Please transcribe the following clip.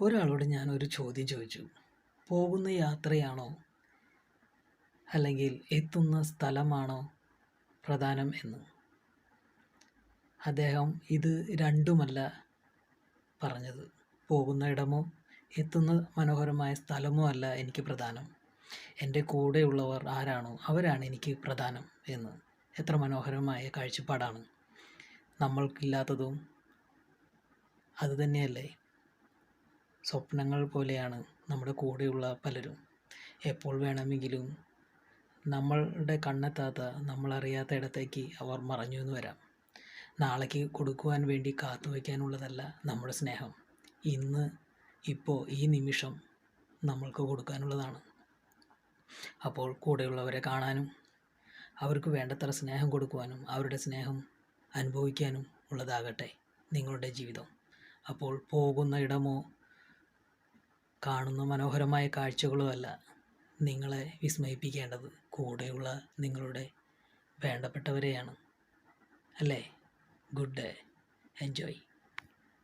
ഒരാളോട് ഞാൻ ഒരു ചോദ്യം ചോദിച്ചു. പോകുന്ന യാത്രയാണോ അല്ലെങ്കിൽ എത്തുന്ന സ്ഥലമാണോ പ്രധാനം എന്ന്. അദ്ദേഹം ഇത് രണ്ടുമല്ല പറഞ്ഞത്. പോകുന്ന ഇടമോ എത്തുന്ന മനോഹരമായ സ്ഥലമോ അല്ല എനിക്ക് പ്രധാനം, എൻ്റെ കൂടെയുള്ളവർ ആരാണോ അവരാണ് എനിക്ക് പ്രധാനം എന്ന്. എത്ര മനോഹരമായ കാഴ്ചപ്പാടാണ്. നമ്മൾക്കില്ലാത്തതും അതുതന്നെയല്ലേ. സ്വപ്നങ്ങൾ പോലെയാണ് നമ്മുടെ കൂടെയുള്ള പലരും. എപ്പോൾ വേണമെങ്കിലും നമ്മളുടെ കണ്ണെത്താത്ത, നമ്മളറിയാത്ത ഇടത്തേക്ക് അവർ മറഞ്ഞു എന്ന് വരാം. നാളേക്ക് കൊടുക്കുവാൻ വേണ്ടി കാത്തു വയ്ക്കാനുള്ളതല്ല നമ്മുടെ സ്നേഹം. ഇന്ന്, ഇപ്പോൾ, ഈ നിമിഷം നമ്മൾക്ക് കൊടുക്കാനുള്ളതാണ്. അപ്പോൾ കൂടെയുള്ളവരെ കാണാനും അവർക്ക് വേണ്ടത്ര സ്നേഹം കൊടുക്കുവാനും അവരുടെ സ്നേഹം അനുഭവിക്കാനും ഉള്ളതാകട്ടെ നിങ്ങളുടെ ജീവിതം. അപ്പോൾ പോകുന്ന ഇടമോ കാണുന്ന മനോഹരമായ കാഴ്ചകളോ അല്ല നിങ്ങളെ വിസ്മയിപ്പിക്കേണ്ടത്, കൂടെയുള്ള നിങ്ങളുടെ വേണ്ടപ്പെട്ടവരെയാണ്. അല്ലേ? Good day, enjoy.